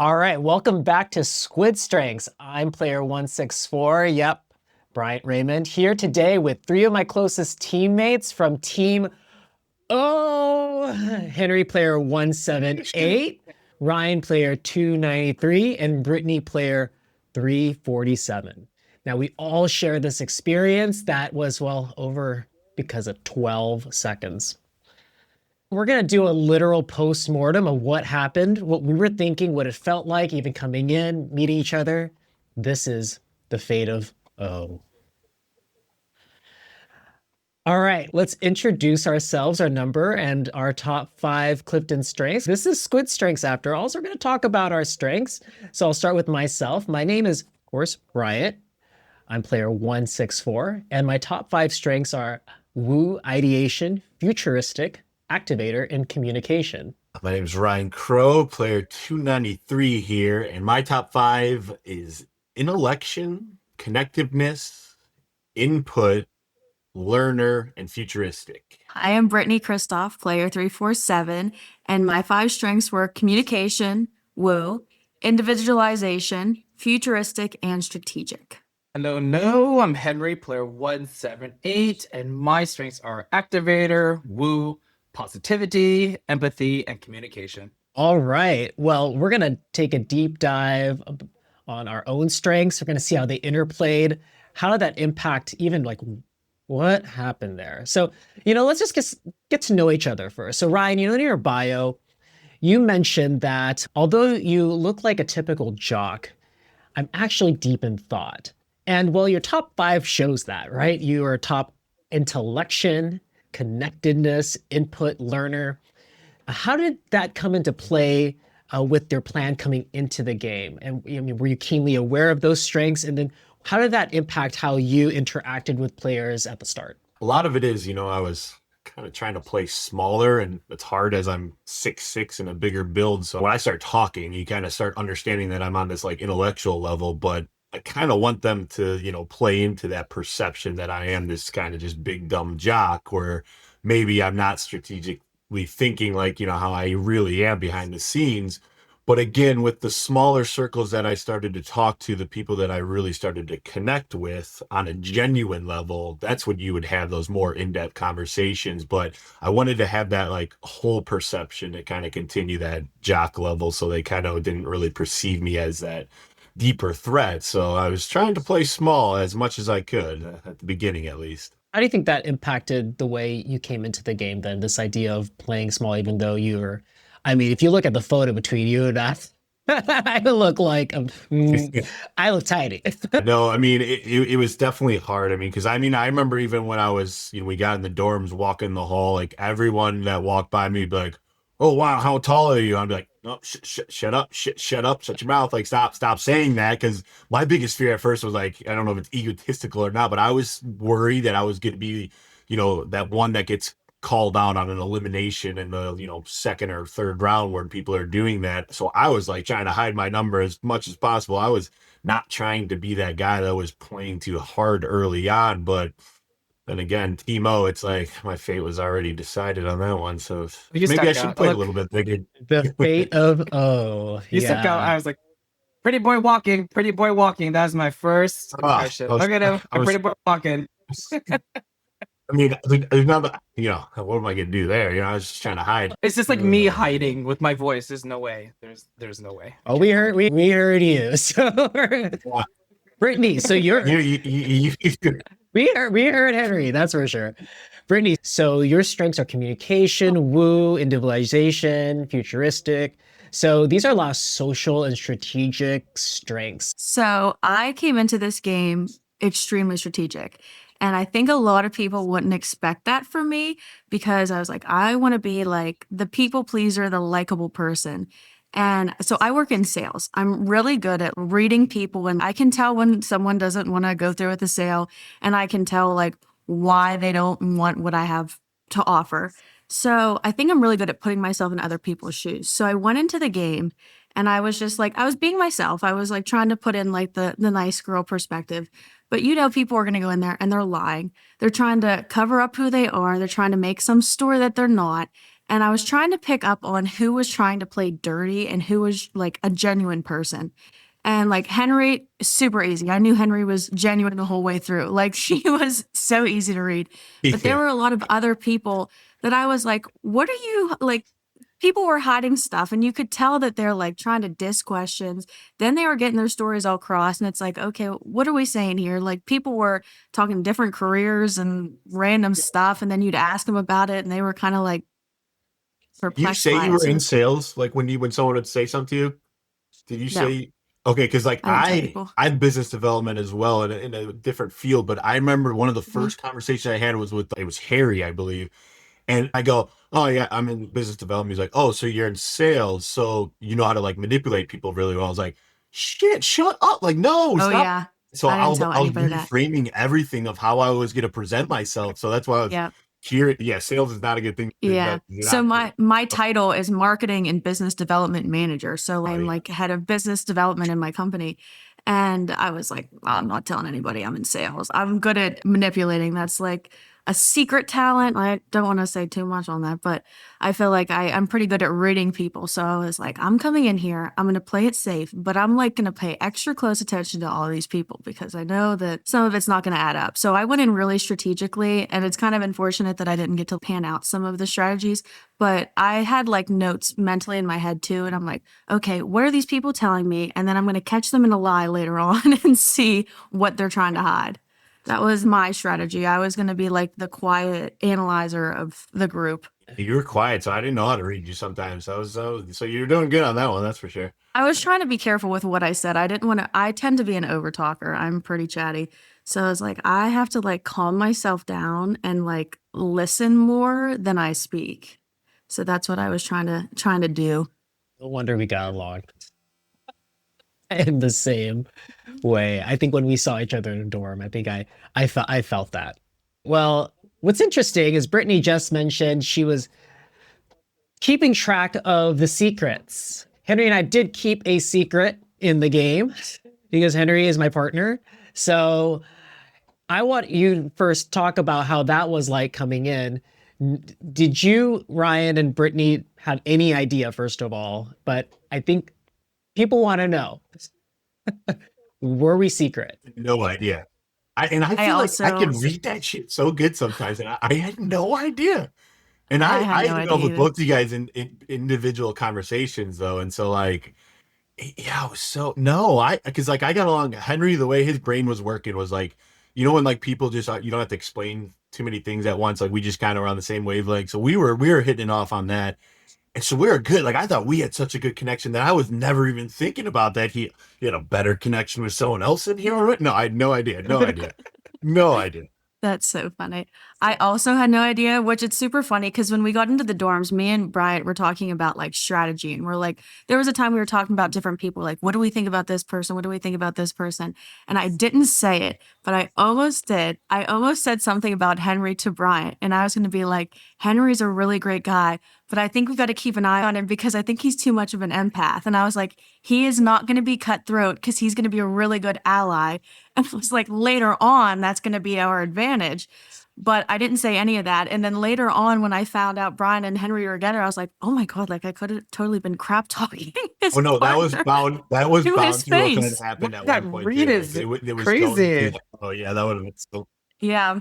All right, welcome back to Squid Strengths. I'm player 164. Yep, Bryant Raymond here today with three of my closest teammates from team Henry player 178, Ryan player 293, and Brittany player 347. Now we all share this experience that was well over because of 12 seconds. We're going to do a literal post-mortem of what happened, what we were thinking, what it felt like, even coming in, meeting each other. This is the fate of O. All right, let's introduce ourselves, our number, and our top 5 Clifton strengths. This is Squid Strengths after all, so we're going to talk about our strengths. So I'll start with myself. My name is, of course, Bryant. I'm player 164, and my top 5 strengths are woo, ideation, futuristic, activator, and communication. My name is Ryan Crow, player 293 here, and my top 5 is intellection, connectiveness, input, learner, and futuristic. I am Brittany Christoph, player 347, and my 5 strengths were communication, woo, individualization, futuristic, and strategic. Hello, I'm Henry, player 178, and my strengths are activator, woo, positivity, empathy, and communication. All right. Well, we're going to take a deep dive on our own strengths. We're going to see how they interplayed. How did that impact even like what happened there? So, let's just get to know each other first. So, Ryan, in your bio, you mentioned that although you look like a typical jock, I'm actually deep in thought. And well, your top 5 shows that, right? You are top intellection, connectedness, input, learner. How did that come into play with your plan coming into the game? And were you keenly aware of those strengths? And then how did that impact how you interacted with players at the start? A lot of it is, I was kind of trying to play smaller, and it's hard as I'm 6'6" and a bigger build. So when I start talking, you kind of start understanding that I'm on this like intellectual level, but I kind of want them to, play into that perception that I am this kind of just big dumb jock, where maybe I'm not strategically thinking like, how I really am behind the scenes. But again, with the smaller circles that I started to talk to, the people that I really started to connect with on a genuine level, that's when you would have those more in-depth conversations. But I wanted to have that like whole perception to kind of continue that jock level, so they kind of didn't really perceive me as that deeper threat. So I was trying to play small as much as I could at the beginning, at least. How do you think that impacted the way you came into the game then, this idea of playing small, even though if you look at the photo between you and us, I look like, I look tiny. No, it was definitely hard. Because I remember even when I was, we got in the dorms, walking the hall, like everyone that walked by me would be like, "Oh, wow, how tall are you?" I'd be like, "No, shut up, shut up, shut your mouth, like stop saying that." Because my biggest fear at first was like, I don't know if it's egotistical or not, but I was worried that I was going to be, that one that gets called out on an elimination in the, second or third round when people are doing that. So I was like trying to hide my number as much as possible. I was not trying to be that guy that was playing too hard early on, but then again, Timo, it's like my fate was already decided on that one. So maybe I should play a little bit bigger. The fate of O. You stepped out. I was like, pretty boy walking. That was my first impression. Look at him, a pretty boy walking. There's not, what am I going to do there? I was just trying to hide. It's just like me hiding with my voice. There's no way. There's no way. Oh, we heard you. So, Brittany, so we heard Henry, that's for sure. Brittany, so your strengths are communication, woo, individualization, futuristic. So these are a lot of social and strategic strengths. So I came into this game extremely strategic. And I think a lot of people wouldn't expect that from me, because I was like, I want to be like the people pleaser, the likable person. And so I work in sales. I'm really good at reading people, and I can tell when someone doesn't want to go through with the sale, and I can tell like why they don't want what I have to offer. So I think I'm really good at putting myself in other people's shoes. So I went into the game and I was just like, I was being myself. I was like trying to put in like the nice girl perspective. But people are going to go in there and they're lying. They're trying to cover up who they are. They're trying to make some story that they're not. And I was trying to pick up on who was trying to play dirty and who was like a genuine person. And like Henry, super easy. I knew Henry was genuine the whole way through. Like she was so easy to read. But there Yeah. were a lot of other people that I was like, what are you like? People were hiding stuff and you could tell that they're like trying to diss questions. Then they were getting their stories all crossed. And it's like, okay, what are we saying here? Like people were talking different careers and random stuff. And then you'd ask them about it and they were kind of like You perplexed say by you it. were So in sales, like when someone would say something to you? Did you no, say okay? Because like I didn't tell people. I'm business development as well in a different field, but I remember one of the Mhm. first conversations I had was with it was Harry, I believe, and I go, "Oh yeah, I'm in business development." He's like, "Oh, so you're in sales, so you know how to like manipulate people really well." I was like, "Shit, shut up! Like, no, Oh, stop." yeah. So I didn't tell I was anybody that. reframing everything of how I was going to present myself. So that's why I was Yeah. here. Yeah, sales is not a good thing. Yeah. You're So not. my title is marketing and business development manager. So Oh I'm yeah. like head of business development in my company. And I was like, well, I'm not telling anybody I'm in sales. I'm good at manipulating. That's like a secret talent. I don't want to say too much on that, but I feel like I'm pretty good at reading people. So I was like, I'm coming in here. I'm going to play it safe, but I'm like going to pay extra close attention to all of these people because I know that some of it's not going to add up. So I went in really strategically, and it's kind of unfortunate that I didn't get to pan out some of the strategies, but I had like notes mentally in my head too. And I'm like, okay, what are these people telling me? And then I'm going to catch them in a lie later on and see what they're trying to hide. That was my strategy. I was going to be like the quiet analyzer of the group. You were quiet, so I didn't know how to read you sometimes. So you're doing good on that one, that's for sure. I was trying to be careful with what I said. I didn't want to, I tend to be an overtalker. I'm pretty chatty. So I was like, I have to like calm myself down and like listen more than I speak. So that's what I was trying to do. No wonder we got along in the same way. I think when we saw each other in a dorm, I think I felt that. Well, what's interesting is Brittany just mentioned she was keeping track of the secrets. Henry and I did keep a secret in the game because Henry is my partner. So I want you to first talk about how that was like coming in. Did you, Ryan and Brittany, have any idea, first of all? But I think people want to know. Were we secret? No idea. I I feel like I also, can read that shit so good sometimes, and I had no idea. And I had I no ended up idea with either. both you guys in individual conversations though, and so like yeah, I was so no, I because like I got along Henry the way his brain was working was like you know when like people just you don't have to explain too many things at once like we just kind of were on the same wavelength so we were hitting it off on that and so we were good like I thought we had such a good connection that I was never even thinking about that he had a better connection with someone else in here no I had no idea no idea. That's so funny. I also had no idea, which it's super funny because when we got into the dorms, me and Bryant were talking about like strategy. And we're like, there was a time we were talking about different people, like, what do we think about this person? What do we think about this person? And I didn't say it, but I almost did. I almost said something about Henry to Bryant. And I was going to be like, Henry's a really great guy, but I think we've got to keep an eye on him because I think he's too much of an empath. And I was like, he is not going to be cutthroat because he's going to be a really good ally. And it was like later on, that's going to be our advantage. But I didn't say any of that. And then later on, when I found out Brian and Henry were together, I was like, oh my God, like I could have totally been crap talking his Oh no, partner that was to bound his to have face. happened at That one point read too. is It was going crazy. to oh yeah, that would have been so Yeah.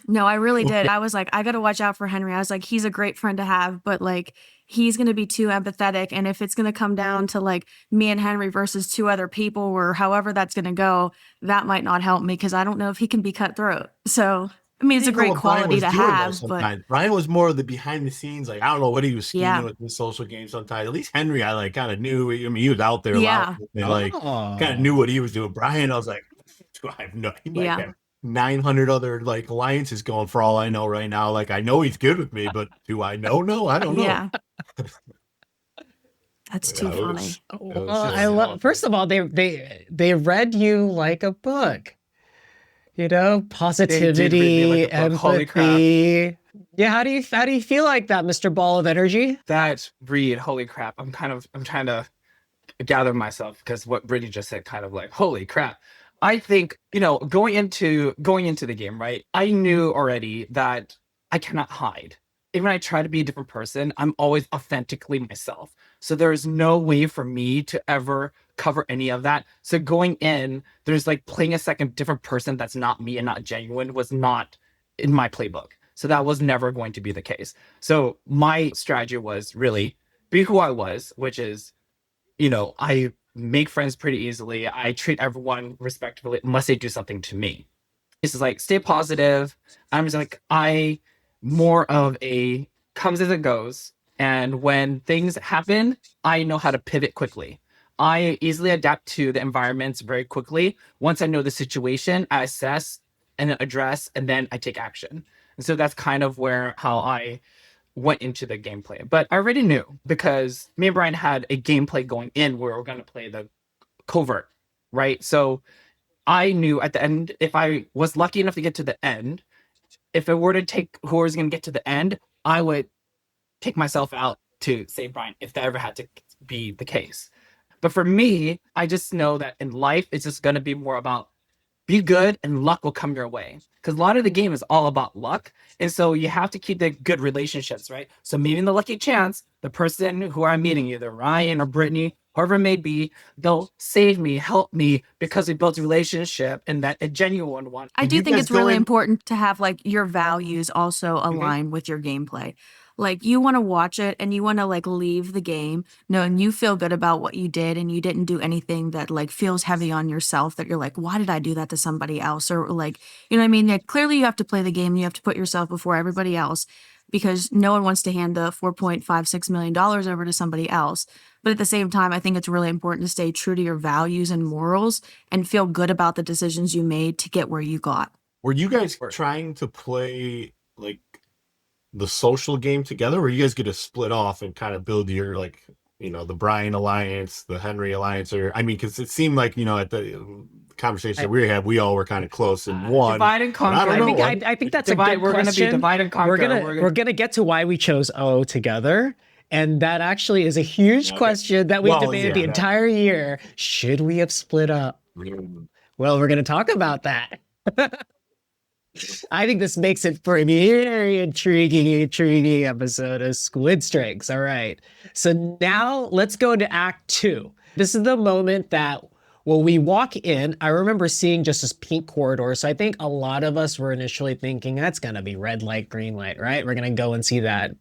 No, I really did. I was like, I got to watch out for Henry. I was like, he's a great friend to have, but like, he's going to be too empathetic. And if it's going to come down to like me and Henry versus two other people or however that's going to go, that might not help me because I don't know if he can be cutthroat. So, I mean, it's a didn't know great what Brian quality was to doing though have, but sometimes. Brian was more of the behind the scenes, like I don't know what he was scheming yeah. with the social game sometimes. At least Henry, I like kind of knew. I mean, he was out there a lot. Yeah. And, like kind of Oh, knew what he was doing. Brian, I was like, I have no he might Yeah. have 900 other like alliances going for all I know right now. Like I know he's good with me, but do I know? No, I don't know. Yeah. That's too Yeah, funny. well, was just I love. First of all, they read you like a book. You know, They did read me like positivity, a book. Holy crap. empathy. Yeah, how do you feel like that, Mr. Ball of Energy? That read, holy crap. I'm trying to gather myself because what Brittany just said kind of like, holy crap. I think, going into the game, right? I knew already that I cannot hide. even when I try to be a different person, I'm always authentically myself. So there's no way for me to ever cover any of that. So going in, there's like playing a second different person that's not me and not genuine was not in my playbook. So that was never going to be the case. So my strategy was really be who I was, which is, I make friends pretty easily. I treat everyone respectfully unless they do something to me. It's just like stay positive. I'm just like I more of a comes as it goes. And when things happen, I know how to pivot quickly. I easily adapt to the environments very quickly. Once I know the situation, I assess and then address, and then I take action. And so that's kind of how I went into the gameplay. But I already knew because me and Brian had a gameplay going in where we're going to play the covert, right? So I knew at the end, if I was lucky enough to get to the end, if it were to take who was going to get to the end, I would take myself out to save Brian if that ever had to be the case. But for me, I just know that in life, it's just going to be more about be good and luck will come your way. Because a lot of the game is all about luck. And so you have to keep the good relationships, right? So maybe in the lucky chance, the person who I'm meeting, either Ryan or Brittany, whoever it may be, they'll save me, help me because we built a relationship and that a genuine one. I Did do you think guys it's go really in- important to have like your values also align with your gameplay. Like you want to watch it and you want to like leave the game knowing you feel good about what you did and you didn't do anything that like feels heavy on yourself that you're like, why did I do that to somebody else? Or like, you know what I mean? Like, clearly you have to play the game. You have to put yourself before everybody else because no one wants to hand the $4.56 million over to somebody else. But at the same time, I think it's really important to stay true to your values and morals and feel good about the decisions you made to get where you got. Were you guys trying to play like the social game together, or you guys get to split off and kind of build your the Brian alliance, the Henry alliance, or because it seemed like at the conversation that we had, we all were kind of close in one. Divide and conquer. I think that's a good We're going to be question. divide and conquer. We're gonna get to why we chose O together. And that actually is a huge question that we've debated the entire year. Should we have split up? Well, we're going to talk about that. I think this makes it for a very intriguing episode of Squid Strings. All right. So now let's go into Act 2. This is the moment that when we walk in, I remember seeing just this pink corridor. So I think a lot of us were initially thinking that's going to be red light, green light, right? We're going to go and see that.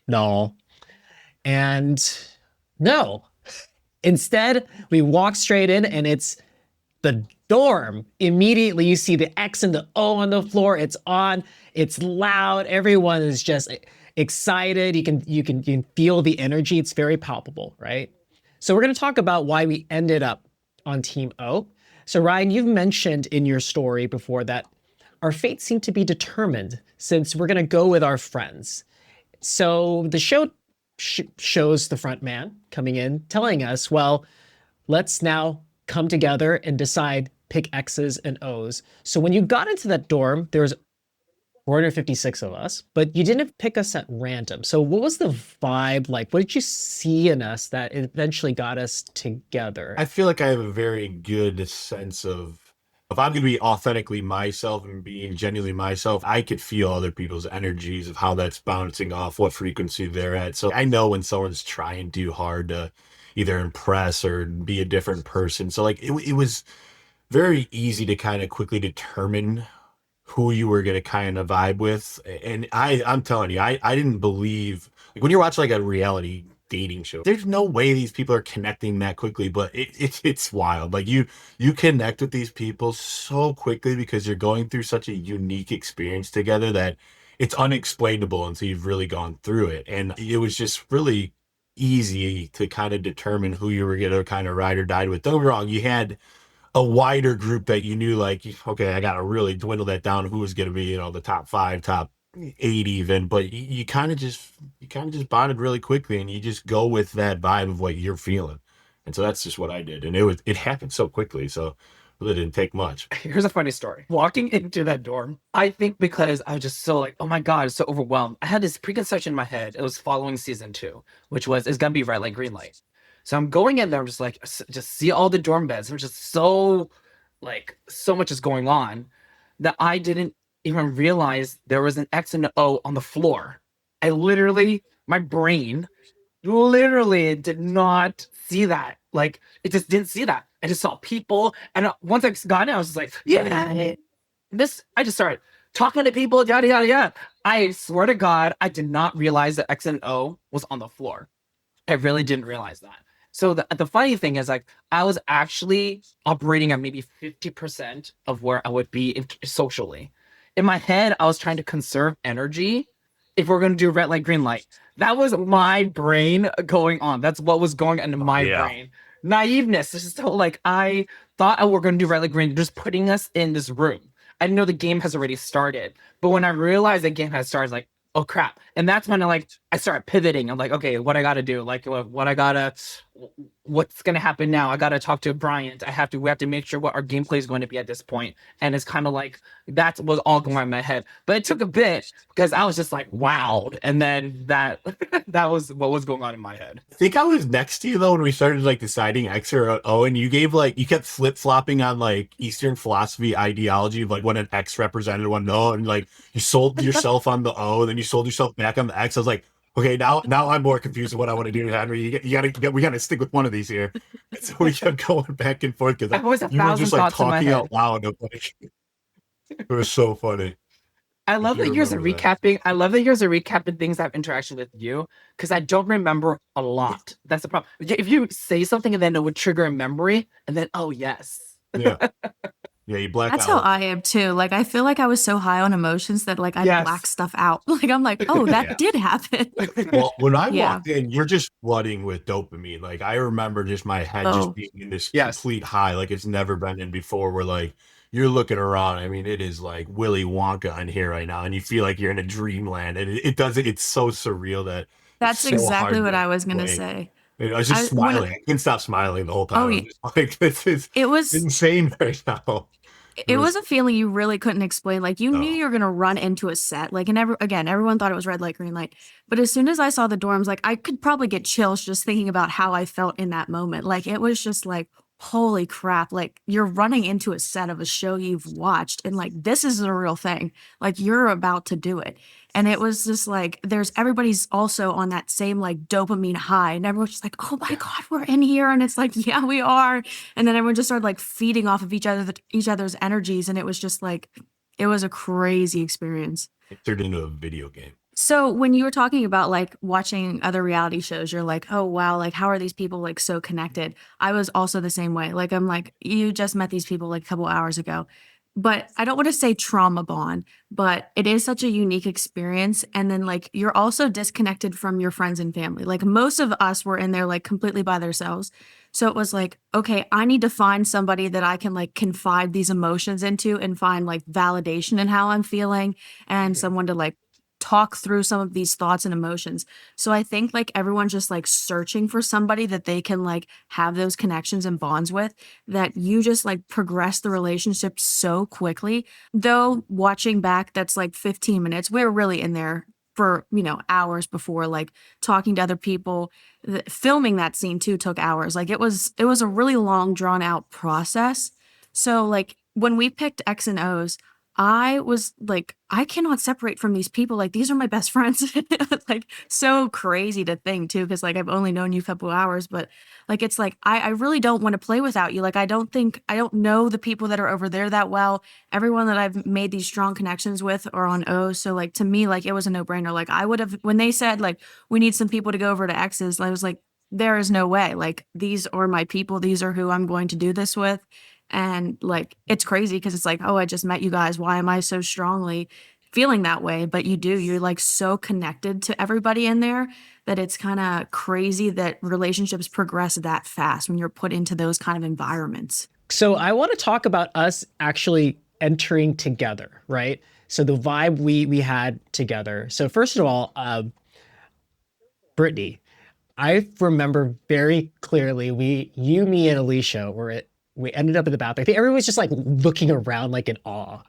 No. And no, instead we walk straight in and it's the dorm. Immediately you see the X and the O on the floor. It's on, it's loud. Everyone is just excited. You can feel the energy. It's very palpable, right? So we're going to talk about why we ended up on Team O. So Ryan, you've mentioned in your story before that our fate seemed to be determined since we're going to go with our friends. So the show shows the front man coming in, telling us, well, let's now come together and decide, pick X's and O's. So when you got into that dorm, there was 456 of us, but you didn't pick us at random. So what was the vibe like? What did you see in us that eventually got us together? I feel like I have a very good sense of, if I'm going to be authentically myself and being genuinely myself, I could feel other people's energies of how that's bouncing off, what frequency they're at. So I know when someone's trying too hard to either impress or be a different person. So like it was very easy to kind of quickly determine who you were going to kind of vibe with. And I'm telling you, I didn't believe, like when you watch like a reality dating show, there's no way these people are connecting that quickly, but it's wild. Like you connect with these people so quickly because you're going through such a unique experience together that it's unexplainable until you've really gone through it. And it was just really easy to kind of determine who you were going to kind of ride or die with. Don't get me wrong, you had a wider group that you knew, like, okay, I got to really dwindle that down. Who was going to be, the top 5, top 8 even, but you kind of just bonded really quickly and you just go with that vibe of what you're feeling. And so that's just what I did. And it happened so quickly. So it really didn't take much. Here's a funny story. Walking into that dorm, I think because I was just so like, oh my God, so overwhelmed. I had this preconception in my head. It was following season 2, which was, it's going to be red light, green light. So I'm going in there, I'm just like, just see all the dorm beds. I'm just so much is going on that I didn't even realize there was an X and an O on the floor. I literally, my brain literally did not see that. Like, it just didn't see that. I just saw people. And once I got in, I was just like, yeah, I just started talking to people, yada, yada, yada. I swear to God, I did not realize that X and O was on the floor. I really didn't realize that. So the funny thing is, like, I was actually operating at maybe 50% of where I would be socially. In my head, I was trying to conserve energy if we're going to do red light, green light. That was my brain going on. That's what was going on in my brain. Naiveness. This is so, like, I thought, oh, we're going to do red light, green, just putting us in this room. I didn't know the game has already started. But when I realized the game has started, like, oh crap. And that's when I started pivoting. I'm like, okay, what I gotta do? Like, what's gonna happen now? I gotta talk to Bryant. We have to make sure what our gameplay is going to be at this point. And it's kind of like, that was all going on in my head. But it took a bit because I was just like, wow. And then that was what was going on in my head. I think I was next to you though when we started like deciding X or O, and you kept flip-flopping on like Eastern philosophy ideology of like what an X represented, one O, and like you sold yourself on the O, and then you sold yourself back on the X. I was like, okay, now I'm more confused with what I want to do, Henry. We gotta stick with one of these here. And so we kept going back and forth because I was you were just like talking out loud. Like, it was so funny. I love that yours are recapping. I love that yours are recapping things that have interaction with you, because I don't remember a lot. That's the problem. If you say something and then it would trigger a memory, and then, oh yes. Yeah. Yeah, you black That's out. how I am too. Like, I feel like I was so high on emotions that like I black stuff out. Like, I'm like, oh, that did happen. Well, when I walked in, you're just flooding with dopamine. Like, I remember just my head just being in this complete high, like it's never been in before, where like you're looking around. I mean, it is like Willy Wonka in here right now, and you feel like you're in a dreamland, and it's so surreal that that's so exactly what I was gonna say. I was just smiling. I couldn't stop smiling the whole time. I was just like, it was insane right now. It was a feeling you really couldn't explain. Like, you knew you were gonna run into a set. Like, and everyone thought it was red light, green light. But as soon as I saw the dorms, like, I could probably get chills just thinking about how I felt in that moment. Like, it was just like, holy crap! Like, you're running into a set of a show you've watched, and like, this is the real thing. Like, you're about to do it. And it was just like, everybody's also on that same like dopamine high, and everyone's just like, oh my God, we're in here. And it's like, yeah, we are. And then everyone just started like feeding off of each other's energies. And it was just like, it was a crazy experience. It turned into a video game. So when you were talking about like watching other reality shows, you're like, oh wow, like how are these people like so connected? I was also the same way. Like, I'm like, you just met these people like a couple hours ago. But I don't want to say trauma bond, but it is such a unique experience. And then like, you're also disconnected from your friends and family. Like, most of us were in there like completely by themselves. So it was like, okay, I need to find somebody that I can like confide these emotions into and find like validation in how I'm feeling, and someone to like talk through some of these thoughts and emotions. So I think like everyone's just like searching for somebody that they can like have those connections and bonds with, that you just like progress the relationship so quickly. Though watching back, that's like 15 minutes. We're really in there for, hours before, like talking to other people. Filming that scene too took hours. Like, it was a really long, drawn out process. So like when we picked X and O's, I was like, I cannot separate from these people. Like, these are my best friends. Like, so crazy to think too, because like I've only known you a couple hours, but like, it's like, I really don't want to play without you. Like, I don't know the people that are over there that well. Everyone that I've made these strong connections with are on O. So like, to me, like, it was a no brainer. Like, I would have, when they said like, we need some people to go over to X's, I was like, there is no way. Like, these are my people. These are who I'm going to do this with. And like, it's crazy because it's like, oh, I just met you guys. Why am I so strongly feeling that way? But you're like so connected to everybody in there that it's kind of crazy that relationships progress that fast when you're put into those kind of environments. So I want to talk about us actually entering together, right? So the vibe we had together. So first of all, Brittany, I remember very clearly you, me, and Alicia we ended up in the bathroom. I think everyone was just like looking around like in awe.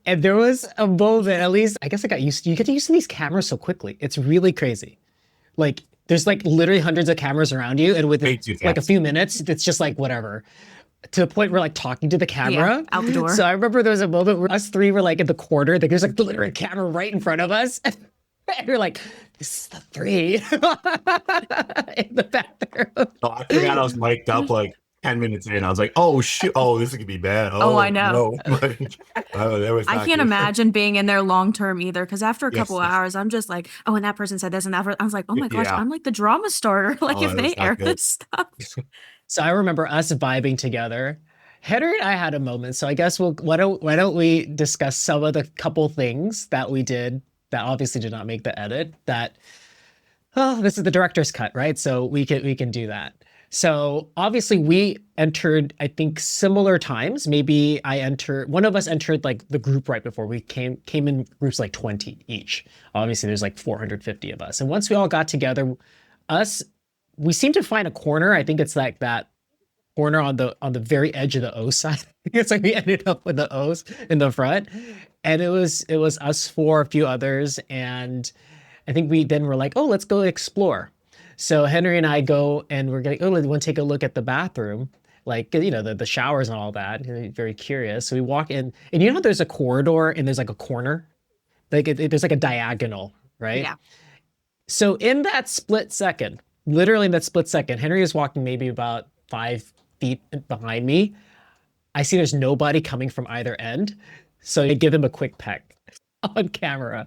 And there was a moment, at least, I guess I got used to, you get used to these cameras so quickly. It's really crazy. Like, there's like literally hundreds of cameras around you, and within like a few minutes, it's just like whatever. To the point where like talking to the camera. Out the door. So I remember there was a moment where us three were like in the corner, like there's like literally a camera right in front of us. And you're like, this is the 3 in the bathroom. Oh, I forgot I was mic'd up like 10 minutes in. I was like, oh shit, oh, this could be bad. Oh, I know. No. That was I not can't good. imagine being in there long term either. Because after a couple Yes. hours, I'm just like, oh, and that person said this, and that I was like, oh my gosh, Yeah. I'm like the drama starter. Like Oh, if that was they not air good. this stuff. So I remember us vibing together. Henry and I had a moment. So I guess why don't we discuss some of the couple things that we did that obviously did not make the edit. That this is the director's cut, right? So we can do that. So obviously we entered, I think, similar times. Maybe one of us entered like the group right before. We came in groups like 20 each. Obviously there's like 450 of us. And once we all got together, we seemed to find a corner. I think it's like that corner on the very edge of the O side. It's like we ended up with the O's in the front. And it was us 4, a few others, and I think we then were like, oh, let's go explore. So Henry and I go and we're like, oh, we want to take a look at the bathroom, like, you know, the showers and all that. Very curious. So we walk in, and you know, there's a corridor and there's like a corner, like there's like a diagonal, right? Yeah. So in that split second, literally in that split second, Henry is walking maybe about 5 feet behind me. I see there's nobody coming from either end. So I give him a quick peck on camera.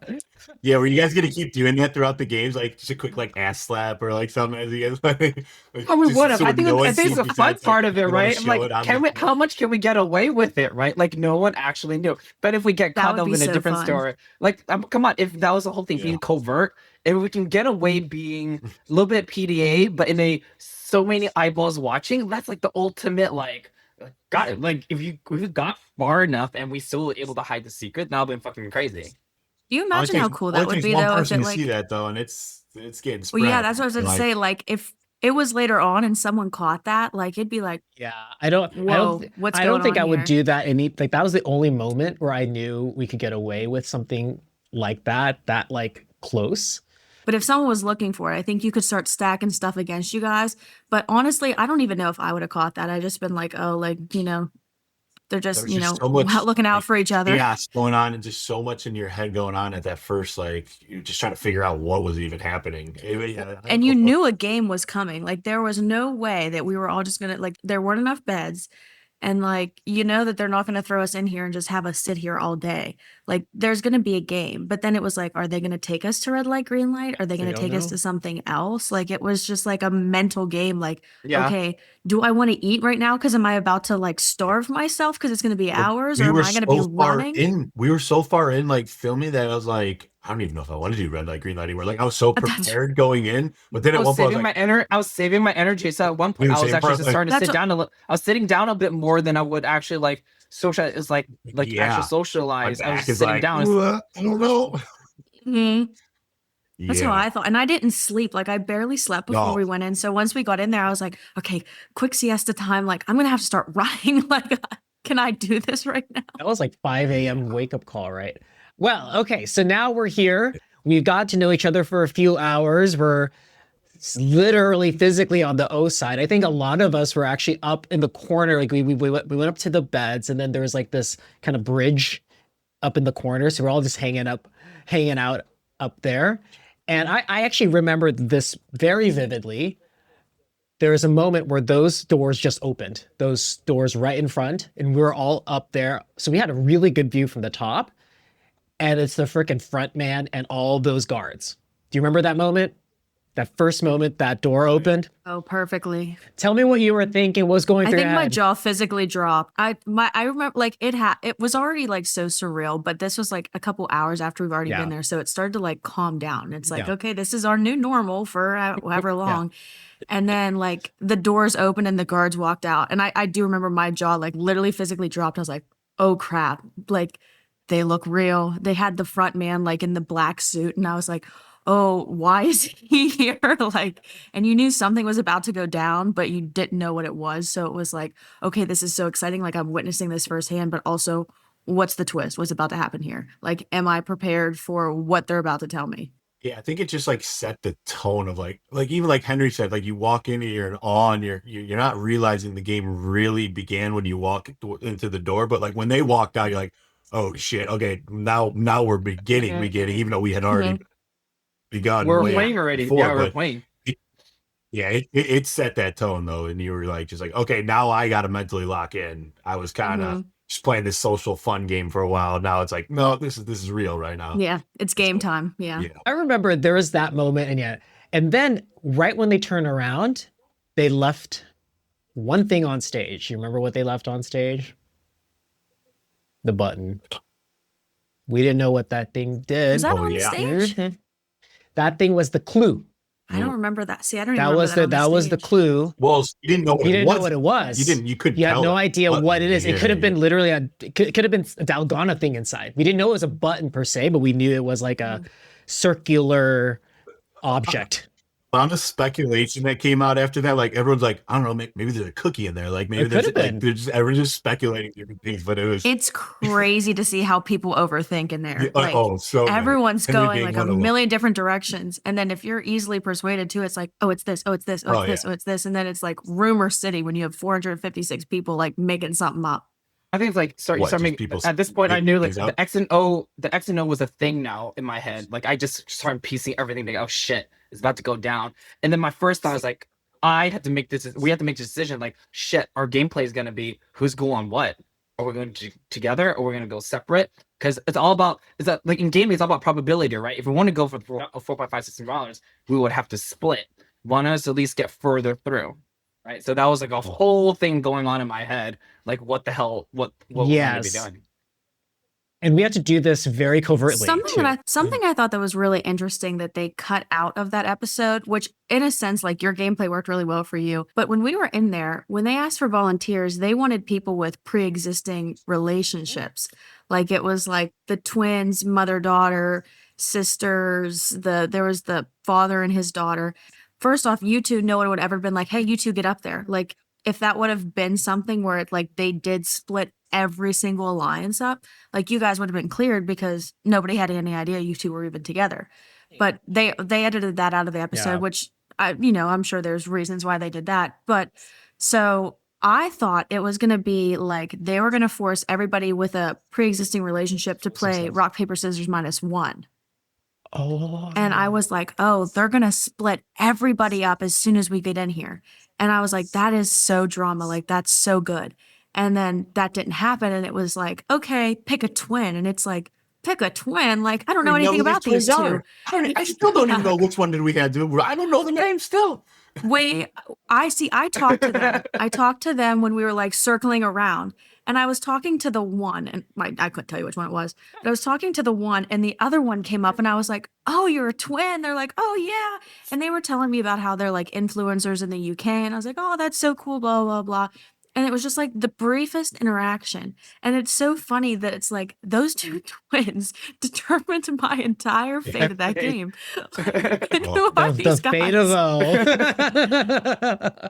Yeah, were you guys gonna keep doing that throughout the games? Like just a quick like ass slap or like something as you guys like Oh, we just would have. so I think, no one I think sees it's the fun besides, part like, of it, you wanna right? I'm show it like, on the- how much can we get away with it, right? Like, no one actually knew. But if we get That caught would up be in a so different fun. story, like, come on, if that was the whole thing, Yeah. being covert, if we can get away being a little bit PDA, but in a so many eyeballs watching, that's like the ultimate, like, got it. Like, if you got far enough and we still were able to hide the secret, now been fucking crazy. Do you Only imagine how takes- cool only that would takes be one though? If person it to like, see that though, and it's getting spread. well, yeah, that's what I was going to Like, say. Like if it was later on and someone caught that, like it'd be like, Yeah, I don't whoa, what's I don't going think on I would here? do that. Like that was the only moment where I knew we could get away with something like that like close. But if someone was looking for it, I think you could start stacking stuff against you guys. But honestly, I don't even know if I would have caught that. I just been like, oh, like, you know, they're just, There's you just know, so much, looking out like, for each other. chaos going on and just so much in your head going on at that first, like you're just trying to figure out what was even happening. Yeah, And you knew a game was coming. Like there was no way that we were all just gonna like there weren't enough beds. And like you know that they're not gonna throw us in here and just have us sit here all day. Like there's gonna be a game. But then it was like, are they gonna take us to red light, green light? Are they gonna don't take us know. to something else? Like it was just like a mental game. Like, Yeah. okay, do I want to eat right now? Because am I about to like starve myself because it's gonna be hours? Or am I gonna be running? We were so far in like filming that I was like, I don't even know if I want to do red light, green light anymore. Like I was so That's- prepared going in, but then I at was one point saving I was saving my energy. So at one point, the I was same actually part, just like- starting to That's sit what- down a little. I was sitting down a bit more than I would actually like socialize. It's like Yeah. actually my socialize. I was back is sitting like, down. I don't know. Mhm. That's Yeah. how I thought. And I didn't sleep. Like I barely slept before No. we went in. So once we got in there, I was like, okay, quick siesta time. Like I'm gonna have to start running. Like, can I do this right now? That was like 5 a.m. wake up call, right? Well, okay, so now we're here. We've got to know each other for a few hours. We're literally physically on the O side. I think a lot of us were actually up in the corner. Like we went up to the beds, and then there was like this kind of bridge up in the corner. So we're all just hanging out up there. And I actually remember this very vividly. There was a moment where those doors just opened, those doors right in front, and we were all up there. So we had a really good view from the top. And it's the freaking front man and all those guards. Do you remember that moment? That first moment that door opened? Oh, perfectly. Tell me what you were thinking, what was going I through think your my head. jaw physically dropped. I remember like it was already like so surreal, but this was like a couple hours after we've already Yeah. been there. So it started to like calm down. It's like, Yeah. okay, this is our new normal for however long. And then like the doors opened and the guards walked out. And I do remember my jaw like literally physically dropped. I was like, oh crap. Like they look real. They had the front man like in the black suit. And I was like, oh, why is he here? Like, and you knew something was about to go down, but you didn't know what it was. So it was like, okay, this is so exciting. Like I'm witnessing this firsthand, but also what's the twist? What's about to happen here? Like, am I prepared for what they're about to tell me? Yeah, I think it just like set the tone of like even like Henry said, like you walk in here and on, you're not realizing the game really began when you walk into the door, but like when they walked out, you're like, oh shit, okay, now we're beginning, even though we had already begun. We're way playing already. before, Yeah, we're but playing. it set that tone though, and you were like, just like, okay, now I got to mentally lock in. I was kind of just playing this social fun game for a while. Now it's like, no, this is real right now. Yeah, it's game time. Yeah. I remember there was that moment, and then right when they turn around, they left one thing on stage. You remember what they left on stage? The button. We didn't know what that thing did. Was that Oh, on yeah. stage? Mhm. That thing was the clue. I don't remember that. See, I don't even That remember was that. that was the clue. Well, you didn't know what You it didn't was. know what it was. You couldn't You had tell no it. idea Button. what it is. It Yeah, could have been yeah. literally could have been a Dalgona thing inside. We didn't know it was a button per se, but we knew it was like a circular object. On the speculation that came out after that, like everyone's like, I don't know, maybe there's a cookie in there. Like maybe It there's could have like been. everyone's just speculating different things, but it was It's crazy to see how people overthink in there. Yeah, Like, so many. everyone's Henry going being like a one of them. million different directions. And then if you're easily persuaded too, it's like, oh, it's this, oh, it's this, oh, it's Oh, this, yeah. oh, it's this. And then it's like rumor city when you have 456 people like making something up. I think it's like What, just making, people at this point I make knew like things up? the X and O was a thing now in my head. Like I just started piecing everything together. Oh shit, it's about to go down. And then my first thought was like, we had to make this decision. Like shit, our gameplay is gonna be who's going on what. Are we going to together or we're gonna go separate? Because it's all about like in gaming, it's all about probability, right? If we want to go for 4.56 dollars, we would have to split. Want us to at least get further through. Right. So that was like a whole thing going on in my head. Like what the hell, what we're going to be Yes. doing. And we had to do this very covertly. Something I thought that was really interesting that they cut out of that episode, which in a sense, like your gameplay worked really well for you. But when we were in there, when they asked for volunteers, they wanted people with pre-existing relationships. Like it was like the twins, mother-daughter, sisters, there was the father and his daughter. First off, you two, no one would ever been like, hey, you two get up there. Like if that would have been something where it like they did split every single alliance up, like you guys would have been cleared because nobody had any idea you two were even together. But they edited that out of the episode, Yeah. which I'm sure there's reasons why they did that. But so I thought it was going to be like they were going to force everybody with a pre-existing relationship to play rock, paper, scissors -1. Oh. And I was like, oh, they're going to split everybody up as soon as we get in here. And I was like, that is so drama. Like, that's so good. And then that didn't happen. And it was like, okay, pick a twin. And it's like, pick a twin? Like, I don't know anything about these two. I still don't even know which one did we have to. I don't know the name still. Wait, I talked to them. I talked to them when we were like circling around. And I was talking to the one, and I couldn't tell you which one it was, but I was talking to the one, and the other one came up, and I was like, oh, you're a twin. They're like, oh, yeah. And they were telling me about how they're like influencers in the UK. And I was like, oh, that's so cool, blah, blah, blah. And it was just like the briefest interaction. And it's so funny that it's like those two twins determined my entire fate of that game. And who are these The fate of guys? O.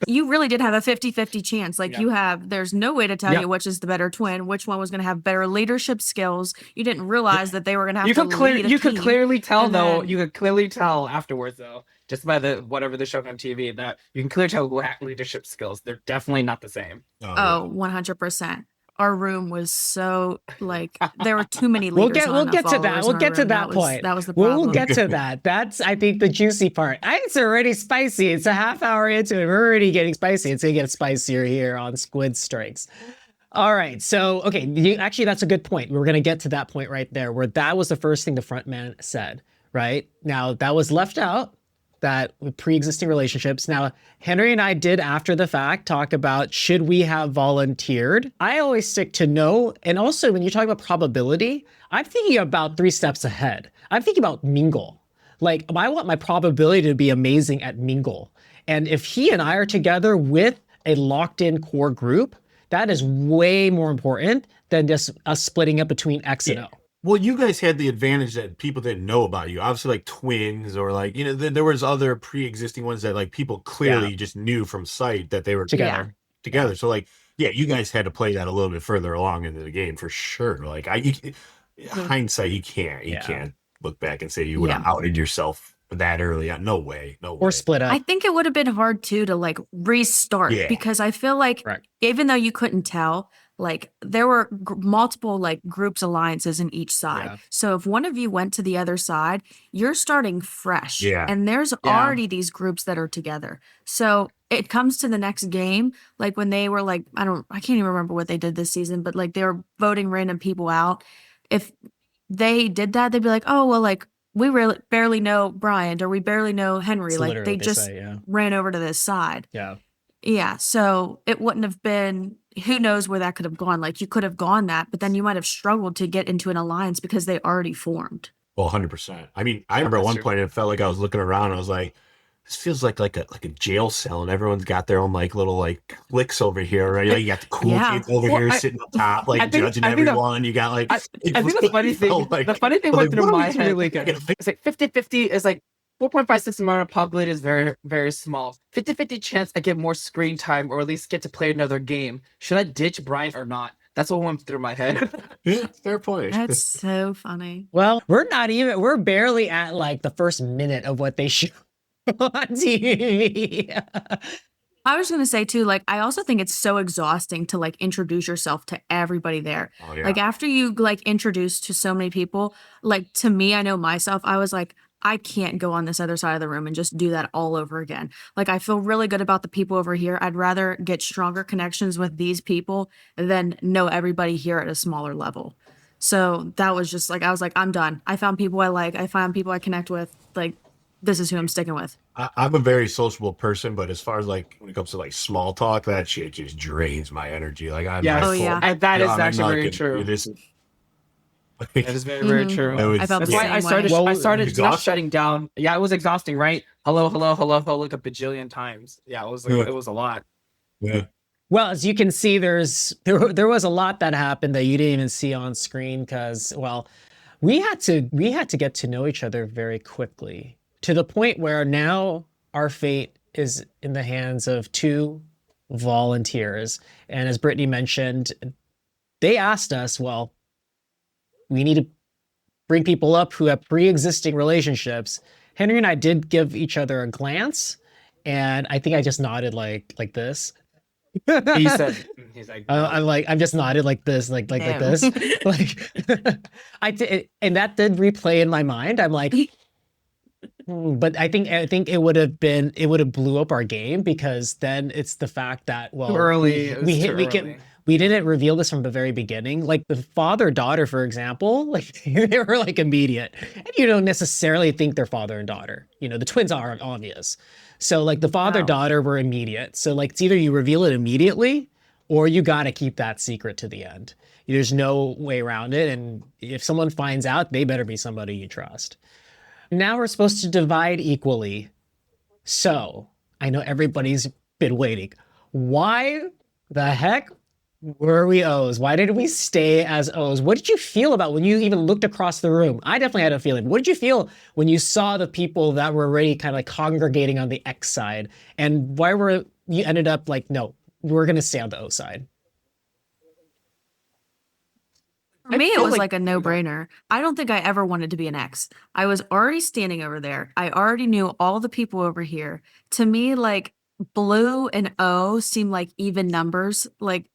You really did have a 50-50 chance. Like there's no way to tell Yeah. you which is the better twin, which one was going to have better leadership skills. You didn't realize that they were going to have to lead a You could team. clearly tell And though. then- You could clearly tell afterwards though, just by the whatever they showed on TV, that you can clearly tell who had leadership skills. They're definitely not the same. Oh, 100%. Our room was so like there were too many We'll leaders. get to that. We'll get to that point. That was the problem. We'll get to that. That's I think the juicy part. It's already spicy. It's a half hour into it. We're already getting spicy. It's gonna get spicier here on Squid Strikes. All right. So okay, actually that's a good point. We're gonna get to that point right there, where that was the first thing the front man said. Right now, that was left out. That with pre-existing relationships. Now, Henry and I did after the fact talk about should we have volunteered? I always stick to no. And also when you talk about probability, I'm thinking about 3 steps ahead. I'm thinking about mingle. Like I want my probability to be amazing at mingle. And if he and I are together with a locked in core group, that is way more important than just us splitting up between X and O. Well, you guys had the advantage that people didn't know about you. Obviously, like twins or like, there was other pre-existing ones that like people clearly just knew from sight that they were Together. together. So like, yeah, you guys had to play that a little bit further along into the game for sure. Like hindsight, you can't look back and say you would have outed yourself that early on. No way. Or split up. I think it would have been hard too to like restart because I feel like Correct. even though you couldn't tell, like there were multiple like groups alliances in each side. Yeah. So if one of you went to the other side, you're starting fresh. Yeah. And there's already these groups that are together. So it comes to the next game, like when they were like, I can't even remember what they did this season, but like they were voting random people out. If they did that, they'd be like, oh, well, like we really barely know Bryant or we barely know Henry. It's Like literally they what they just say, yeah. ran over to this side. Yeah. Yeah. So it wouldn't have been, who knows where that could have gone. Like you could have gone that, but then you might have struggled to get into an alliance because they already formed. Well, 100%. I mean, I remember at one point it felt like I was looking around and I was like, this feels like a jail cell, and everyone's got their own like little like cliques over here, right? Like you got the cool kids over here sitting up top, like judging everyone. You got like I think the funny thing, the funny thing went through my head. It's like 50-50 is like 4.56 amount of populated is very, very small. 50-50 chance I get more screen time or at least get to play another game. Should I ditch Bryant or not? That's what went through my head. Yeah, fair point. That's so funny. Well, we're barely at like the first minute of what they show on TV. I was going to say too, like, I also think it's so exhausting to like introduce yourself to everybody there. Oh, yeah. Like after you like introduce to so many people, like to me, I know myself, I was like, I can't go on this other side of the room and just do that all over again. Like I feel really good about the people over here. I'd rather get stronger connections with these people than know everybody here at a smaller level. So that was just like, I was like, I'm done. I found people I like. I found people I connect with. Like, this is who I'm sticking with. I'm a very sociable person, but as far as like when it comes to like small talk, that shit just drains my energy. Like I'm Yes. Oh, yeah. And that is I'm actually not very gonna true. do this. That is very, very Mhm. true. It was- I felt That's the why same I started. way. Well, I started not exhausting. shutting down. Yeah, it was exhausting, right? Hello, like a bajillion times. Yeah, it was like, it was a lot. Yeah. Well, as you can see, there was a lot that happened that you didn't even see on screen because, well, we had to get to know each other very quickly to the point where now our fate is in the hands of two volunteers. And as Brittany mentioned, they asked us, well, we need to bring people up who have pre-existing relationships. Henry and I did give each other a glance, and I think I just nodded like this. He said, he's like, I'm just nodded like this, like No. this, like and that did replay in my mind. I'm like, but I think it would have blew up our game because then it's the fact that well too early. It was too early. we didn't reveal this from the very beginning. Like the father-daughter, for example, like they were like immediate. And you don't necessarily think they're father and daughter. You know, the twins are obvious. So like the father-daughter were immediate. So like it's either you reveal it immediately or you got to keep that secret to the end. There's no way around it. And if someone finds out, they better be somebody you trust. Now we're supposed to divide equally. So I know everybody's been waiting. Why the heck were we O's? Why did we stay as O's? What did you feel about when you even looked across the room? I definitely had a feeling. What did you feel when you saw the people that were already kind of like congregating on the X side? And why were you ended up like, no, we're going to stay on the O side? For me, it feel was like- like a no-brainer. I don't think I ever wanted to be an X. I was already standing over there. I already knew all the people over here. To me, like blue and O seem like even numbers. Like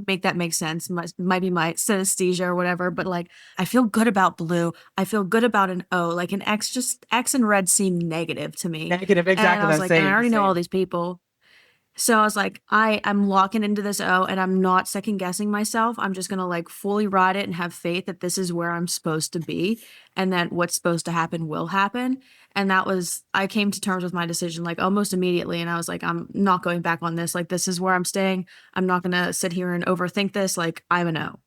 make that make sense. Might be my synesthesia or whatever. But like I feel good about blue. I feel good about an O. Like an X, just X and red seem negative to me. Negative, And exactly. I was the like, same, I already know same. all these people. So I was like, I'm locking into this O and I'm not second guessing myself. I'm just going to like fully ride it and have faith that this is where I'm supposed to be and that what's supposed to happen will happen. And I came to terms with my decision like almost immediately. And I was like, I'm not going back on this. Like, this is where I'm staying. I'm not going to sit here and overthink this. Like, I'm an O.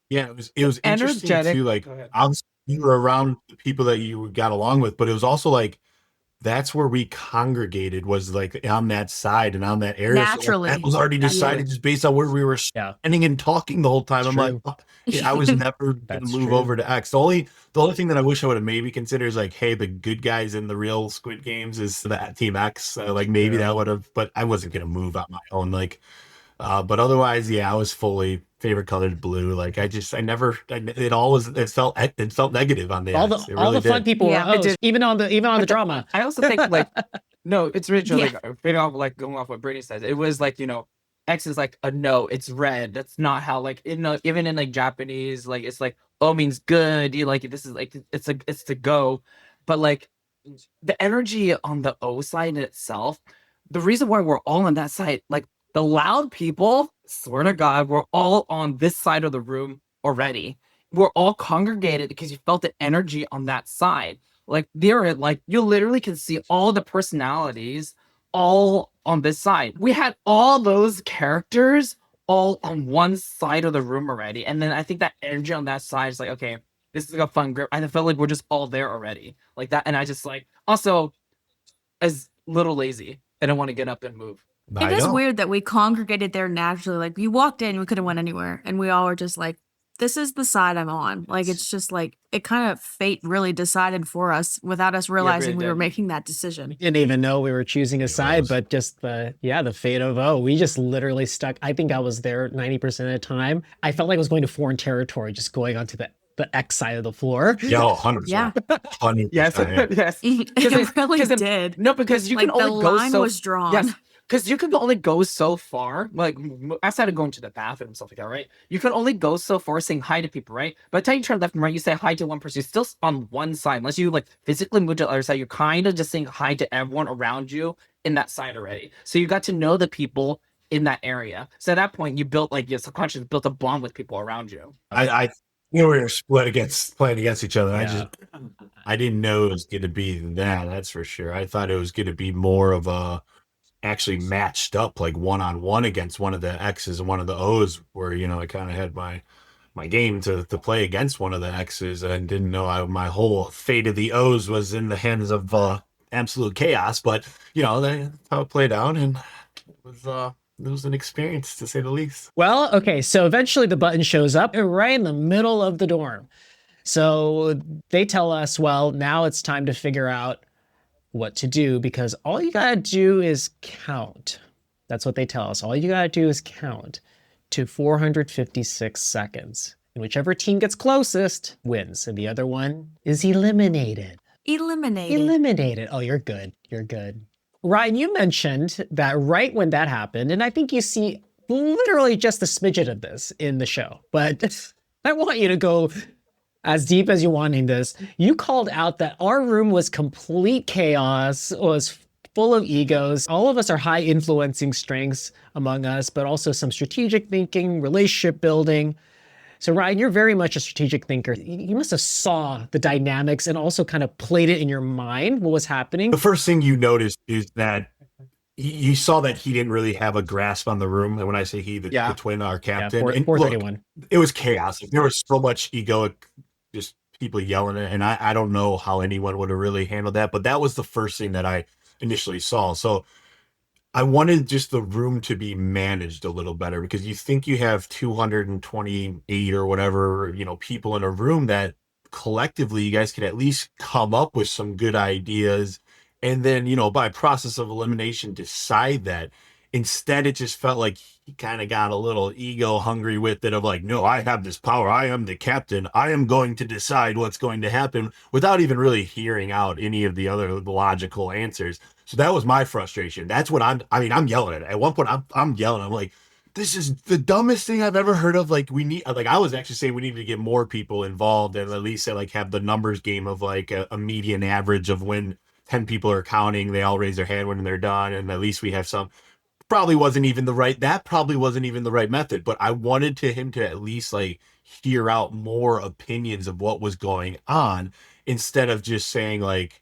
Yeah, it was interesting Energetic- too. Like Go ahead. obviously you were around the people that you got along with, but it was also like that's where we congregated was like on that side and on that area. So, like, Naturally. that was already decided just based on where we were Yeah. standing and talking the whole time. It's I'm true. like, I was never gonna That's move true. over to X. The only thing that I wish I would have maybe considered is like, hey, the good guys in the real Squid Games is that Team X. Like maybe Yeah. that would have, but I wasn't gonna move on my own. Like, but otherwise, yeah, I was fully favorite colored blue. Like it felt negative on the All X. the It all really the fun did. people Yeah, were it O's, did. even on the drama. I also think like no, it's really true. Yeah. Like fading off, like going off what Brittany says. It was like X is like a no, it's red. That's not how like even in like Japanese, like it's like O means good. You like this is like it's to go, but like the energy on the O side in itself, the reason why we're all on that side, like the loud people, swear to God, we're all on this side of the room already. We're all congregated because you felt the energy on that side. Like there, like you literally can see all the personalities all on this side. We had all those characters all on one side of the room already. And then I think that energy on that side is like, okay, this is like a fun grip. I felt like we're just all there already. Like that. And I just like also as little lazy. I don't want to get up and move. It is weird that we congregated there naturally. Like you walked in, we could have went anywhere, and we all were just like, "This is the side I'm on." Like it's just like it kind of fate really decided for us without us realizing we were making that decision. We didn't even know we were choosing a side, but just the fate of we just literally stuck. I think I was there 90% of the time. I felt like I was going to foreign territory, just going onto the X side of the floor. Yeah, 100%. Yeah. 100%. Yes, yes. It really did. No, because you like can only the go line so was drawn. Yes, because you can only go so far. Like outside of going to the bathroom and stuff like that, right? You can only go so far saying hi to people, right? By the time you turn left and right, you say hi to one person. You're still on one side, unless you like physically move to the other side. You're kind of just saying hi to everyone around you in that side already. So you got to know the people in that area. So at that point, you built like your subconscious built a bond with people around you. We were playing against each other. Yeah. I didn't know it was going to be that. That's for sure. I thought it was going to be more of a actually matched up, like one-on-one against one of the X's and one of the O's, where I kind of had my game to play against one of the X's, and didn't know my whole fate of the O's was in the hands of absolute chaos. But that's how it played out, and it was an experience, to say the least. Well, okay, so eventually the button shows up right in the middle of the dorm. So they tell us, well, now it's time to figure out what to do, because all you gotta do is count. That's what they tell us. All you gotta do is count to 456 seconds. And whichever team gets closest wins, and the other one is eliminated. Eliminated. Oh, you're good. You're good. Ryan, you mentioned that right when that happened, and I think you see literally just a smidget of this in the show, but I want you to go as deep as you want in this. You called out that our room was complete chaos, was full of egos. All of us are high influencing strengths among us, but also some strategic thinking, relationship building. So Ryan, you're very much a strategic thinker. You must have saw the dynamics and also kind of played it in your mind, what was happening. The first thing you noticed is that you saw that he didn't really have a grasp on the room. And when I say he, the twin, our captain. Yeah, 431. It was chaos. There was so much egoic, just people yelling it. And I don't know how anyone would have really handled that. But that was the first thing that I initially saw. So I wanted just the room to be managed a little better, because you think you have 228 or whatever, people in a room, that collectively you guys could at least come up with some good ideas. And then, by process of elimination, decide that. Instead, it just felt like he kind of got a little ego hungry with it, of like, no, I have this power. I am the captain. I am going to decide what's going to happen, without even really hearing out any of the other logical answers. So that was my frustration. That's what I'm yelling at it. At one point, I'm yelling. I'm like, this is the dumbest thing I've ever heard of. Like, I was actually saying we need to get more people involved, and at least have the numbers game of like a median average of when 10 people are counting, they all raise their hand when they're done. And at least we have some. Probably wasn't even the right method, but I wanted him to at least like hear out more opinions of what was going on, instead of just saying like,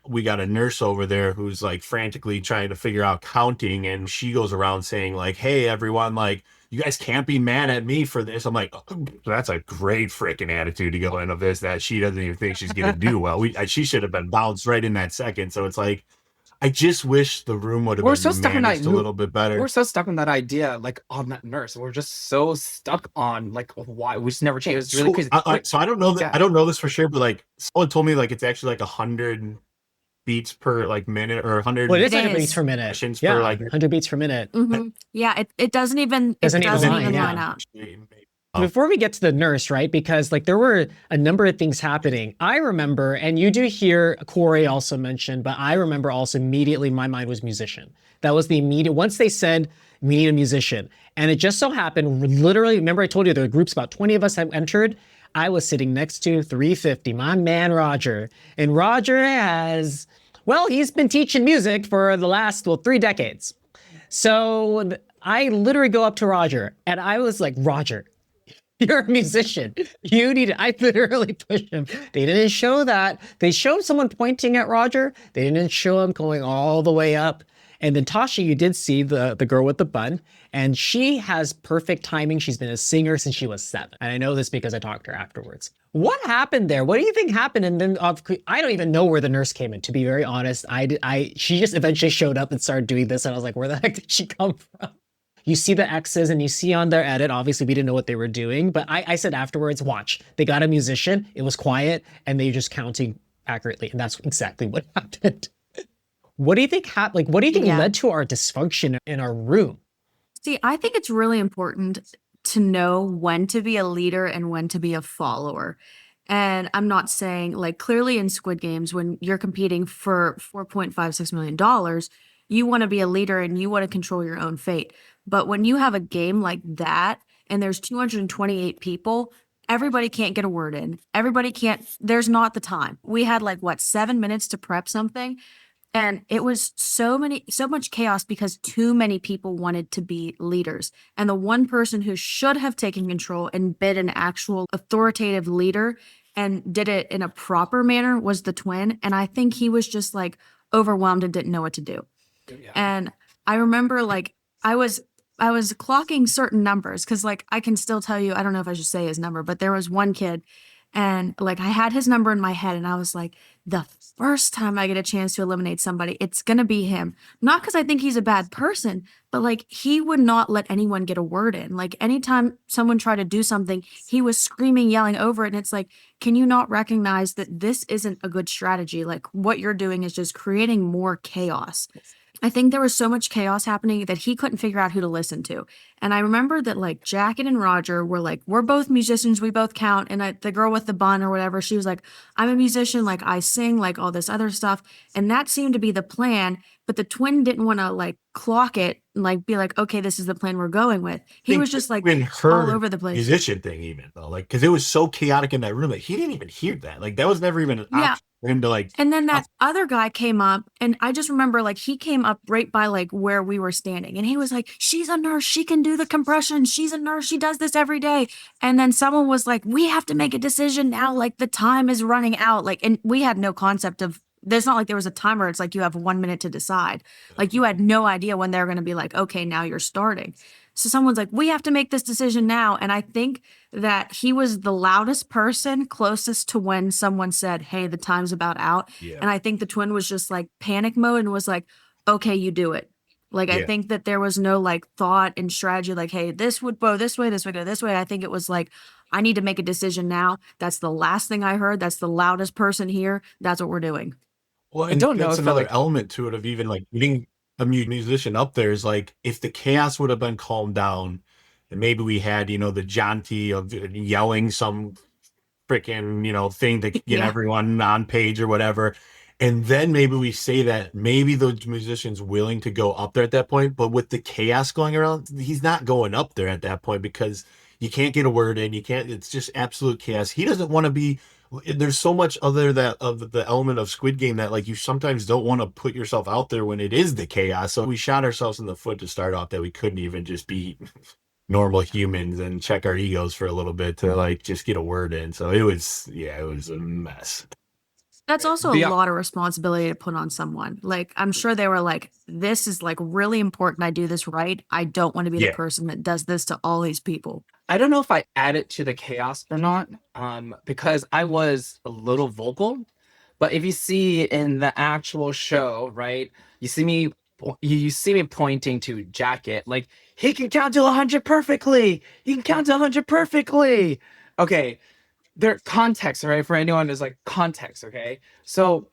we got a nurse over there who's like frantically trying to figure out counting, and she goes around saying like, hey everyone, like, you guys can't be mad at me for this. I'm like, oh, that's a great freaking attitude to go into this, that she doesn't even think she's gonna do well. She should have been bounced right in that second. So it's like, I just wish the room would have been managed a little bit better. We're so stuck on that idea, like on that nurse. We're just so stuck on like why we just never changed. It's really crazy. So I don't know that. I don't know this for sure, but like someone told me like it's actually like 100 beats per like minute, or 100. Well, it is 100 beats per minute. Yeah, per, like, 100 beats per minute. Mm-hmm. Yeah, it doesn't even line up. Before we get to the nurse, right? Because like there were a number of things happening. I remember, and you do hear Corey also mentioned, but I remember also immediately my mind was musician. That was the immediate, once they said we need a musician. And it just so happened, literally, remember I told you the group's about 20 of us have entered. I was sitting next to 350, my man Roger. And Roger has, well, he's been teaching music for the last, 3 decades. So I literally go up to Roger and I was like, Roger, you're a musician. You need it. I literally pushed him. They didn't show that. They showed someone pointing at Roger. They didn't show him going all the way up. And then Tasha, you did see the girl with the bun, and she has perfect timing. She's been a singer since she was 7. And I know this because I talked to her afterwards. What happened there? What do you think happened? And then I don't even know where the nurse came in, to be very honest. She just eventually showed up and started doing this. And I was like, where the heck did she come from? You see the X's and you see on their edit, obviously we didn't know what they were doing, but I said afterwards, watch, they got a musician, it was quiet, and they were just counting accurately. And that's exactly what happened. What do you think happened? Like, what do you think led to our dysfunction in our room? See, I think it's really important to know when to be a leader and when to be a follower. And I'm not saying, like, clearly in Squid Games, when you're competing for $4.56 million, you want to be a leader and you want to control your own fate. But when you have a game like that and there's 228 people, everybody can't get a word in. Everybody can't, there's not the time. We had 7 minutes to prep something. And it was so much chaos because too many people wanted to be leaders. And the one person who should have taken control and been an actual authoritative leader and did it in a proper manner was the twin. And I think he was just overwhelmed and didn't know what to do. Yeah. And I remember I was clocking certain numbers because I can still tell you, I don't know if I should say his number, but there was one kid and I had his number in my head and I was like, the first time I get a chance to eliminate somebody, it's going to be him. Not because I think he's a bad person, but he would not let anyone get a word in. Anytime someone tried to do something, he was screaming, yelling over it. And it's can you not recognize that this isn't a good strategy? What you're doing is just creating more chaos. I think there was so much chaos happening that he couldn't figure out who to listen to. And I remember that Jacket and Roger were we're both musicians, we both count. And the girl with the bun or whatever, she was I'm a musician, I sing, all this other stuff. And that seemed to be the plan. But the twin didn't want to clock it and be okay, this is the plan we're going with. He was just all over the place. Musician thing even though, because it was so chaotic in that room that he didn't even hear that. That was never even an option for him to And then that other guy came up and I just remember he came up right by where we were standing and he was she's a nurse, she can do the compression, she's a nurse, she does this every day. And then someone was we have to make a decision now, the time is running out. And we had no concept of, there's not there was a timer. It's you have 1 minute to decide. You had no idea when they're going to be okay, now you're starting. So someone's we have to make this decision now. And I think that he was the loudest person closest to when someone said, hey, the time's about out. Yeah. And I think the twin was just panic mode and was okay, you do it. I think that there was no thought and strategy, hey, this would go this way, this would go this way. I think it was I need to make a decision now. That's the last thing I heard. That's the loudest person here. That's what we're doing. Well, I don't know. That's another element to it of even getting a musician up there is if the chaos would have been calmed down and maybe we had, the jaunty of yelling some freaking, thing to get everyone on page or whatever. And then maybe we say that maybe the musician's willing to go up there at that point, but with the chaos going around, he's not going up there at that point because you can't get a word in. It's just absolute chaos. He doesn't want to be. There's so much other of the element of Squid Game that you sometimes don't want to put yourself out there when it is the chaos. So we shot ourselves in the foot to start off that we couldn't even just be normal humans and check our egos for a little bit to just get a word in. So it was a mess. That's also a lot of responsibility to put on someone. I'm sure they were this is really important. I do this right. I don't want to be the person that does this to all these people. I don't know if I added to the chaos or not, because I was a little vocal. But if you see in the actual show, right, you see me pointing to Jacket, he can count to 100 perfectly. He can count to 100 perfectly. Okay. There context, right? For anyone who's context, okay? So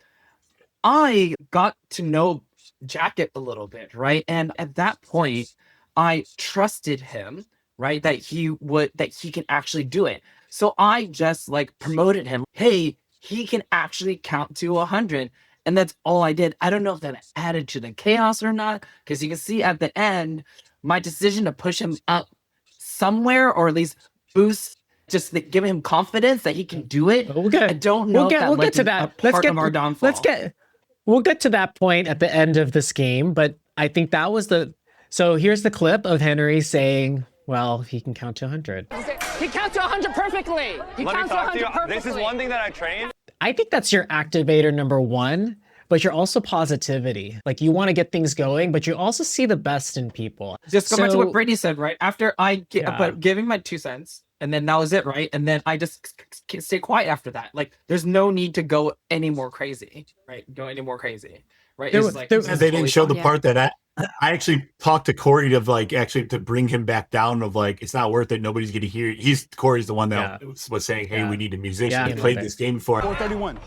I got to know Jacket a little bit, right? And at that point, I trusted him, right? That he can actually do it. So I just promoted him. Hey, he can actually count to 100. And that's all I did. I don't know if that added to the chaos or not, because you can see at the end, my decision to push him up somewhere, or at least boost, just give him confidence that he can do it. I don't know. We'll get to that. Part of our downfall. We'll get to that point at the end of this game, but I think that was so here's the clip of Henry saying, well, he can count to 100. He counts to 100 perfectly. Let me talk to you. This is one thing that I trained. I think that's your activator number one, but you're also positivity. Like, you want to get things going, but you also see the best in people. Just go back to what Brittany said, right? After but giving my 2 cents, and then that was it, right? And then I just stay quiet after that. Like, there's no need to go any more crazy, right? Right? They didn't show the part that I actually talked to Corey to bring him back down of like, it's not worth it. Nobody's going to hear it. Corey's the one that was saying, hey, we need a musician. He played this game before. 431.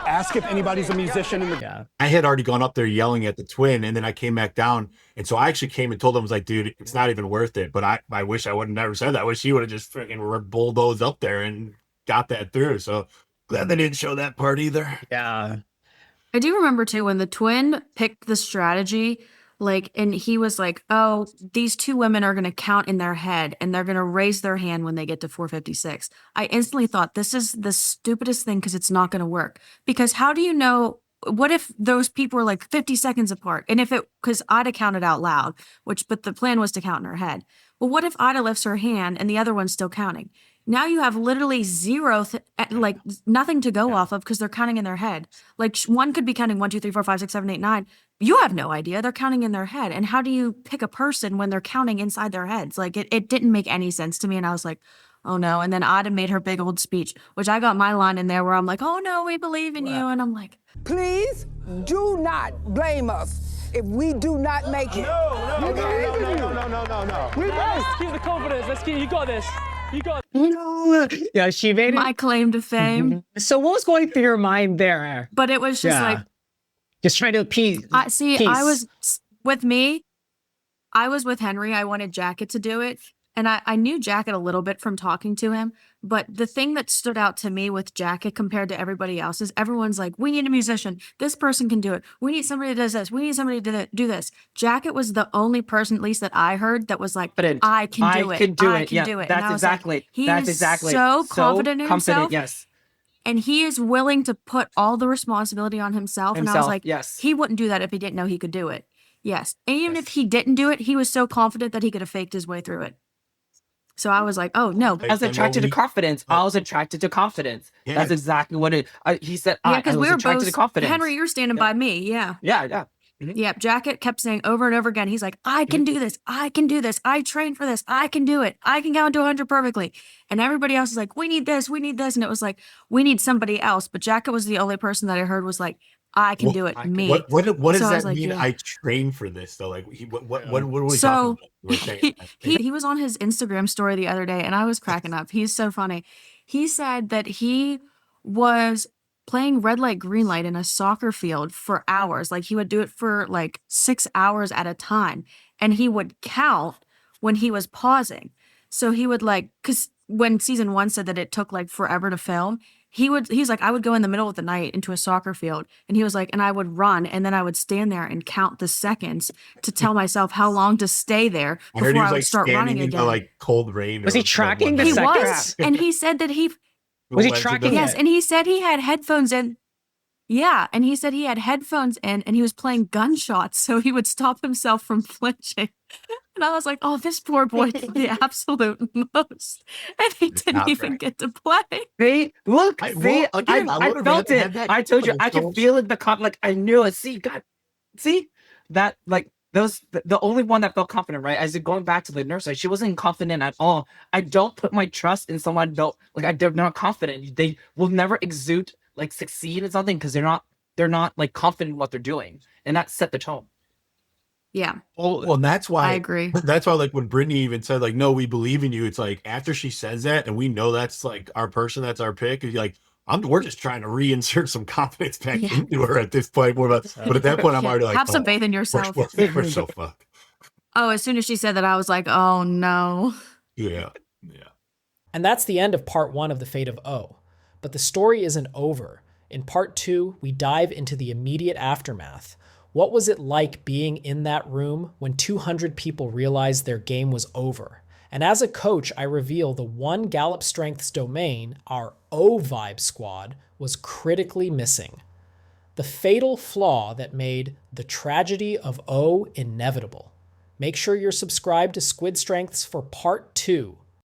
Ask if anybody's a musician in the I had already gone up there yelling at the twin, and then I came back down. And so I actually came and told him, I was like, dude, it's not even worth it. But I wish I would have never said that. I wish he would have just freaking bulldozed up there and got that through. So glad they didn't show that part either. Yeah. I do remember too when the twin picked the strategy, and he was like, oh, these two women are going to count in their head and they're going to raise their hand when they get to 456. I instantly thought, this is the stupidest thing because it's not going to work. Because how do you know? What if those people were like 50 seconds apart? And because Ida counted out loud, but the plan was to count in her head. Well, what if Ida lifts her hand and the other one's still counting? Now you have literally zero, nothing to go off of because they're counting in their head. Like, one could be counting 1, 2, 3, 4, 5, 6, 7, 8, 9. You have no idea. They're counting in their head. And how do you pick a person when they're counting inside their heads? Like, it didn't make any sense to me. And I was like, oh no. And then Ada made her big old speech, which I got my line in there where I'm like, oh no, we believe in you. And I'm like, please do not blame us if we do not make it. No. We let's keep the confidence. You got this. Yeah, she made my claim to fame. So what was going through your mind there? But it was just just trying to appease. I was with Henry. I wanted Jacket to do it. And I knew Jacket a little bit from talking to him. But the thing that stood out to me with Jacket compared to everybody else is everyone's like, we need a musician. This person can do it. We need somebody that does this. We need somebody to do this. Jacket was the only person, at least that I heard, that was like, I can do it. That's exactly. So confident in himself. Yes. And he is willing to put all the responsibility on himself. And I was like, yes. He wouldn't do that if he didn't know he could do it. Yes. And even if he didn't do it, he was so confident that he could have faked his way through it. So I was like, oh, no. I was attracted to confidence. I was attracted to confidence. Yeah. That's exactly what he said. Because we were attracted both, to confidence. Henry, you're standing by me. Yeah. Yeah. Mm-hmm. Yeah. Jacket kept saying over and over again, he's like, I can do this. I can do this. I trained for this. I can do it. I can count to 100 perfectly. And everybody else is like, we need this. We need this. And it was like, we need somebody else. But Jacket was the only person that I heard was like, I can do it. Me. What does that mean? I train for this though. Like, what are we talking about? He was on his Instagram story the other day, and I was cracking up. He's so funny. He said that he was playing red light, green light in a soccer field for hours. Like, he would do it for like 6 hours at a time, and he would count when he was pausing. So he would because when season 1 said that it took like forever to film. He's like, I would go in the middle of the night into a soccer field, and he was like, and I would run, and then I would stand there and count the seconds to tell myself how long to stay there before I would start running again. Like cold rain. Was he tracking the seconds? He was, and he said that was he tracking? Yes, and he said he had headphones in. Yeah, and he said he had headphones in, and he was playing gunshots, so he would stop himself from flinching. And I was like, oh, this poor boy did the absolute most. And he didn't even get to play. See? Look, I felt it. I told you, I could feel it. I knew it. See, God, see? That, the only one that felt confident, right? As going back to the nurse, she wasn't confident at all. I don't put my trust in someone, they're not confident. They will never exude, succeed in something because they're not confident in what they're doing. And that set the tone. Yeah. Well, and that's why I agree. That's why, when Brittany even said, no, we believe in you. It's like, after she says that, and we know that's our person, that's our pick. You're like, we're just trying to reinsert some confidence back into her at this point. But at that point, I'm already like, have some faith in yourself. We're so fucked. Oh, as soon as she said that, I was like, oh no. Yeah. And that's the end of part 1 of The Fate of O. But the story isn't over. In part 2, we dive into the immediate aftermath. What was it like being in that room when 200 people realized their game was over? And as a coach, I reveal the one Gallup Strengths domain, our O Vibe Squad, was critically missing. The fatal flaw that made the tragedy of O inevitable. Make sure you're subscribed to Squid Strengths for part 2.